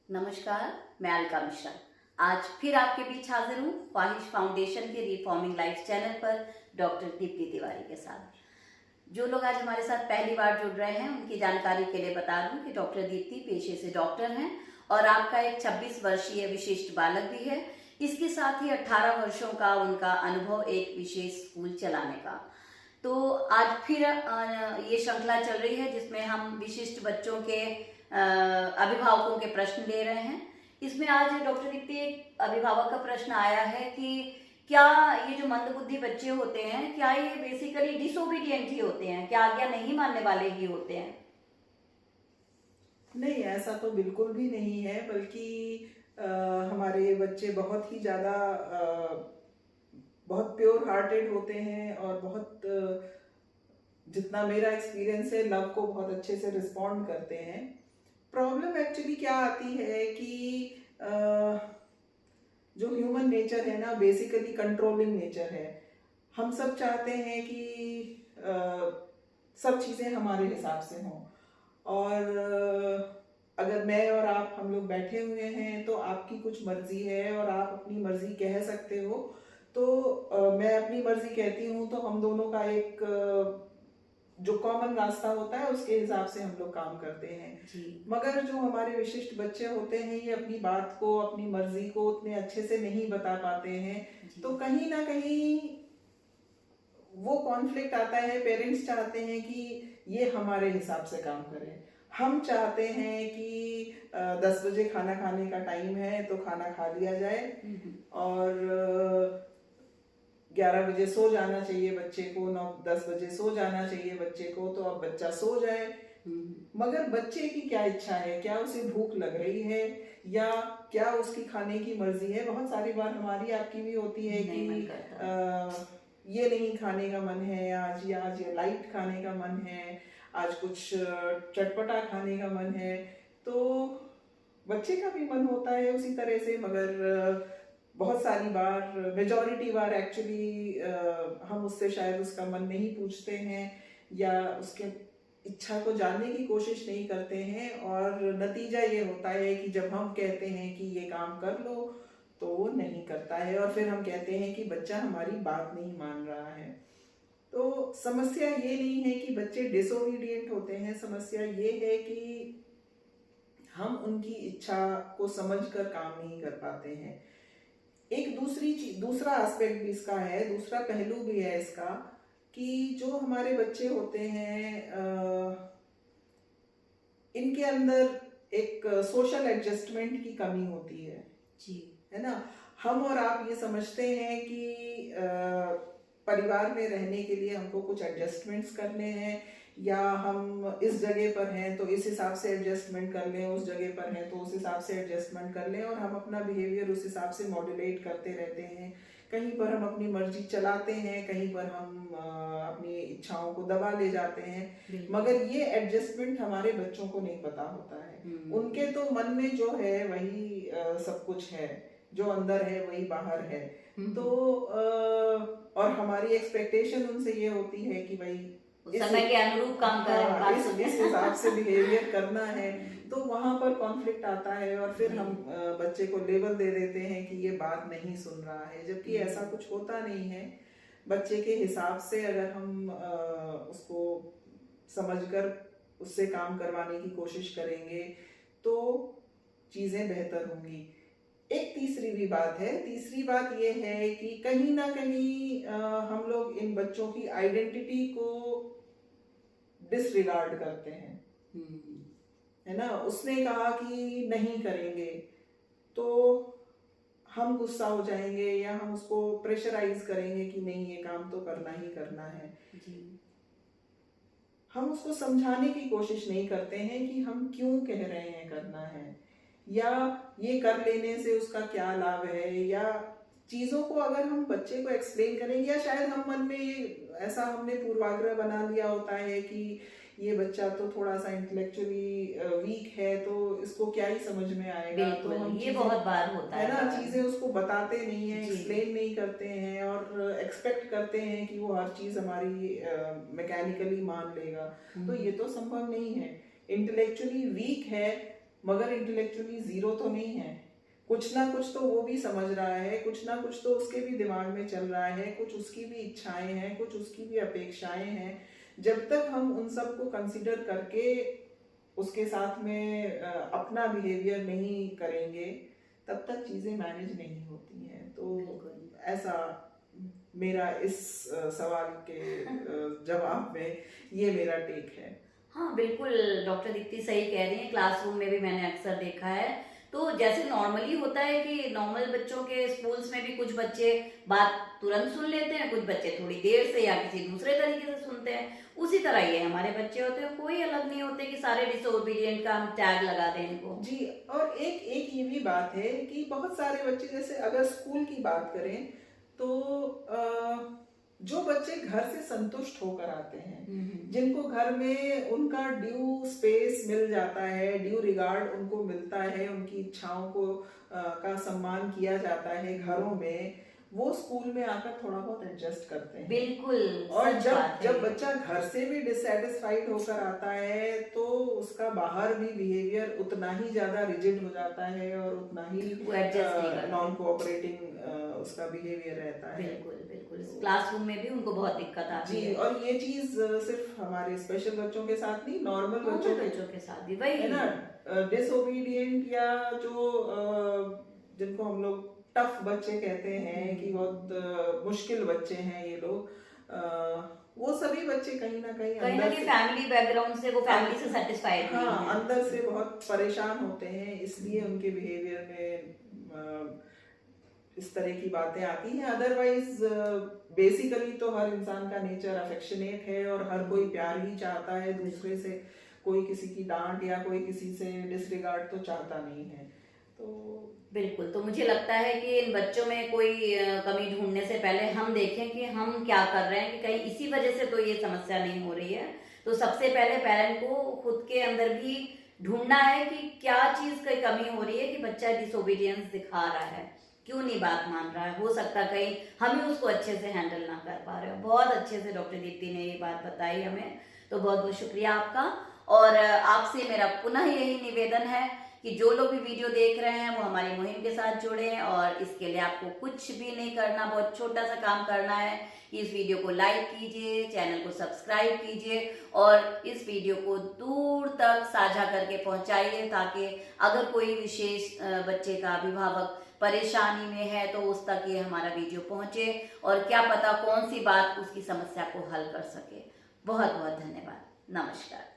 नमस्कार, मैं अलका मिश्रा। आज फिर आपके बीच हाजिर हूँ ख्वाहिश फाउंडेशन के रिफॉर्मिंग लाइफ चैनल पर डॉक्टर दीप्ति तिवारी के साथ। जो लोग आज हमारे साथ पहली बार जुड़ रहे हैं उनकी जानकारी के लिए बता दूं कि डॉक्टर दीप्ति पेशे से डॉक्टर हैं और आपका एक 26 वर्षीय विशिष्ट बालक भी है। इसके साथ ही 18 वर्षों का उनका अनुभव एक विशेष स्कूल चलाने का। तो आज फिर ये श्रृंखला चल रही है जिसमें हम विशिष्ट बच्चों के अभिभावकों के प्रश्न ले रहे हैं। इसमें आज डॉक्टर दीप्ति एक अभिभावक का प्रश्न आया है कि क्या ये जो मंदबुद्धि बच्चे होते हैं क्या ये बेसिकली डिसोबीडियंट ही होते हैं, क्या आज्ञा नहीं मानने वाले ही होते हैं? नहीं, ऐसा तो बिल्कुल भी नहीं है, बल्कि हमारे बच्चे बहुत ही ज़्यादा बहुत प्योर हार्टेड होते हैं और बहुत जितना मेरा एक्सपीरियंस है लव को बहुत अच्छे से रिस्पॉन्ड करते हैं। प्रॉब्लम एक्चुअली क्या आती है कि जो ह्यूमन नेचर है ना, बेसिकली कंट्रोलिंग नेचर है। हम सब चाहते हैं कि सब चीज़ें हमारे हिसाब से हों, और अगर मैं और आप हम लोग बैठे हुए हैं तो आपकी कुछ मर्जी है और आप अपनी मर्जी कह सकते हो। तो मैं अपनी मर्जी कहती हूँ तो हम दोनों का एक जो कॉमन रास्ता होता है उसके हिसाब से हम लोग काम करते हैं। मगर जो हमारे विशिष्ट बच्चे होते हैं ये अपनी बात को, अपनी मर्जी को उतने अच्छे से नहीं बता पाते हैं, तो कहीं ना कहीं वो कॉन्फ्लिक्ट आता है। पेरेंट्स चाहते हैं कि ये हमारे हिसाब से काम करें, हम चाहते हैं कि 10 बजे खाना खाने का टाइम है तो खाना खा लिया जाए और 11 बजे सो जाना चाहिए बच्चे को, 9-10 बजे सो जाना चाहिए बच्चे को, तो अब बच्चा सो जाए। मगर बच्चे की क्या इच्छा है, क्या उसे भूख लग रही है या क्या उसकी खाने की मर्जी है। बहुत सारी बार हमारी आपकी भी होती है कि ये नहीं खाने का मन है आज, या आज ये लाइट खाने का मन है, आज कुछ चटपटा खाने का मन है। तो बच्चे का भी मन होता है उसी तरह से, मगर बहुत सारी बार, मेजॉरिटी बार एक्चुअली हम उससे शायद उसका मन नहीं पूछते हैं या उसके इच्छा को जानने की कोशिश नहीं करते हैं, और नतीजा ये होता है कि जब हम कहते हैं कि ये काम कर लो तो वो नहीं करता है, और फिर हम कहते हैं कि बच्चा हमारी बात नहीं मान रहा है। तो समस्या ये नहीं है कि बच्चे डिसोबीडिएंट होते हैं, समस्या ये है कि हम उनकी इच्छा को समझकर काम नहीं कर पाते हैं। एक दूसरा एस्पेक्ट भी इसका है, दूसरा पहलू भी है इसका, कि जो हमारे बच्चे होते हैं इनके अंदर एक सोशल एडजस्टमेंट की कमी होती है जी, है ना। हम और आप ये समझते हैं कि परिवार में रहने के लिए हमको कुछ एडजस्टमेंट्स करने हैं, या हम इस जगह पर हैं तो इस हिसाब से एडजस्टमेंट कर लें, उस जगह पर हैं तो उस हिसाब से एडजस्टमेंट कर लें, और हम अपना बिहेवियर उस हिसाब से मॉड्यूलेट करते रहते हैं। कहीं पर हम अपनी मर्जी चलाते हैं, कहीं पर हम अपनी इच्छाओं को दबा ले जाते हैं, मगर ये एडजस्टमेंट हमारे बच्चों को नहीं पता होता है। उनके तो मन में जो है वही सब कुछ है, जो अंदर है वही बाहर है। तो और हमारी एक्सपेक्टेशन उनसे ये होती है कि भाई समय के अनुरूप काम करें, इस हिसाब से बिहेवियर करना है। तो वहां पर कॉन्फ्लिक्ट आता है और फिर हम बच्चे को लेबल दे देते हैं कि ये बात नहीं सुन रहा है, जबकि ऐसा कुछ होता नहीं है। बच्चे के हिसाब से अगर हम उसको समझकर उससे काम करवाने की कोशिश करेंगे तो चीजें बेहतर होंगी। एक तीसरी भी बात है, तीसरी बात ये है कि कहीं ना कहीं हम लोग इन बच्चों की आइडेंटिटी को डिसरिगार्ड करते हैं, है ना। उसने कहा कि नहीं करेंगे तो हम गुस्सा हो जाएंगे, या हम उसको प्रेशराइज करेंगे कि नहीं ये काम तो करना ही करना है जी। हम उसको समझाने की कोशिश नहीं करते हैं कि हम क्यों कह रहे हैं करना है, या ये कर लेने से उसका क्या लाभ है, या चीजों को अगर हम बच्चे को एक्सप्लेन करेंगे, या शायद हम मन में ऐसा हमने पूर्वाग्रह बना लिया होता है कि ये बच्चा तो थोड़ा सा इंटेलेक्चुअली वीक है तो इसको क्या ही समझ में आएगा, तो हम ये बहुत बार होता है ना, चीजें उसको बताते नहीं है, एक्सप्लेन नहीं करते हैं, और एक्सपेक्ट करते हैं कि वो हर चीज हमारी मैकेनिकली मान लेगा। तो ये तो संभव नहीं है। इंटेलेक्चुअली वीक है मगर इंटेलेक्चुअली जीरो तो नहीं है। कुछ ना कुछ तो वो भी समझ रहा है, कुछ ना कुछ तो उसके भी दिमाग में चल रहा है, कुछ उसकी भी इच्छाएं हैं, कुछ उसकी भी अपेक्षाएं हैं। जब तक हम उन सब को कंसिडर करके उसके साथ में अपना बिहेवियर नहीं करेंगे, तब तक चीज़ें मैनेज नहीं होती हैं। तो ऐसा मेरा इस सवाल के जवाब में ये मेरा टेक है। हाँ बिल्कुल, डॉक्टर दीप्ति सही कह रही हैं। क्लासरूम में भी मैंने अक्सर देखा है, तो जैसे नॉर्मली होता है कि नॉर्मल बच्चों के स्कूल्स में भी कुछ बच्चे बात तुरंत सुन लेते हैं, कुछ बच्चे थोड़ी देर से या किसी दूसरे तरीके से सुनते हैं, उसी तरह ये हमारे बच्चे होते हैं। कोई अलग नहीं होते कि सारे डिसोबीडियंट का हम टैग लगा दें इनको। जी, और एक ये भी बात है कि बहुत सारे बच्चे, जैसे अगर स्कूल की बात करें तो जो बच्चे घर से संतुष्ट होकर आते हैं, जिनको घर में उनका ड्यू स्पेस मिल जाता है, ड्यू रिगार्ड उनको मिलता है, उनकी इच्छाओं को का सम्मान किया जाता है घरों में, वो स्कूल में आकर थोड़ा बहुत एडजस्ट करते हैं। बिल्कुल। और जब बच्चा घर से भी डिससेटिस्फाइड होकर आता है तो उसका बाहर भी बिहेवियर उतना ही ज्यादा रिजिड हो जाता है और उतना ही नॉन कोऑपरेटिंग उसका बिहेवियर रहता है। बिल्कुल बिल्कुल, क्लासरूम में भी उनको बहुत दिक्कत आती है। और ये चीज सिर्फ हमारे स्पेशल बच्चों के साथ नहीं, नॉर्मल बच्चों के साथ भी वही है ना। डिसोबीडियंट या जो जिनको हम लोग टफ बच्चे कहते हैं कि बहुत मुश्किल बच्चे हैं ये लोग, वो सभी बच्चे कहीं ना कहीं फैमिली बैकग्राउंड से, वो फैमिली से सेटिस्फाइड नहीं है, अंदर से बहुत परेशान होते हैं, इसलिए उनके बिहेवियर में इस तरह की बातें आती हैं। अदरवाइज बेसिकली तो हर इंसान का नेचर अफेक्शनेट है और हर कोई प्यार ही चाहता है दूसरे से, कोई किसी की डांट या कोई किसी से डिसरिगार्ड तो चाहता नहीं है। तो बिल्कुल, तो मुझे लगता है कि इन बच्चों में कोई कमी ढूंढने से पहले हम देखें कि हम क्या कर रहे हैं, कि कहीं इसी वजह से तो ये समस्या नहीं हो रही है। तो सबसे पहले पेरेंट को खुद के अंदर भी ढूंढना है कि क्या चीज की कमी हो रही है कि बच्चा डिसोबीडियंस दिखा रहा है, क्यों नहीं बात मान रहा है। हो सकता कहीं हम ही उसको अच्छे से हैंडल ना कर पा रहे हो। बहुत अच्छे से डॉक्टर दीप्ति ने ये बात बताई हमें, तो बहुत बहुत शुक्रिया आपका। और आपसे मेरा पुनः यही निवेदन है कि जो लोग भी वीडियो देख रहे हैं वो हमारी मुहिम के साथ जुड़े, और इसके लिए आपको कुछ भी नहीं करना, बहुत छोटा सा काम करना है। इस वीडियो को लाइक कीजिए, चैनल को सब्सक्राइब कीजिए और इस वीडियो को दूर तक साझा करके पहुंचाइए, ताकि अगर कोई विशेष बच्चे का अभिभावक परेशानी में है तो उस तक ये हमारा वीडियो पहुंचे और क्या पता कौन सी बात उसकी समस्या को हल कर सके। बहुत बहुत धन्यवाद। नमस्कार।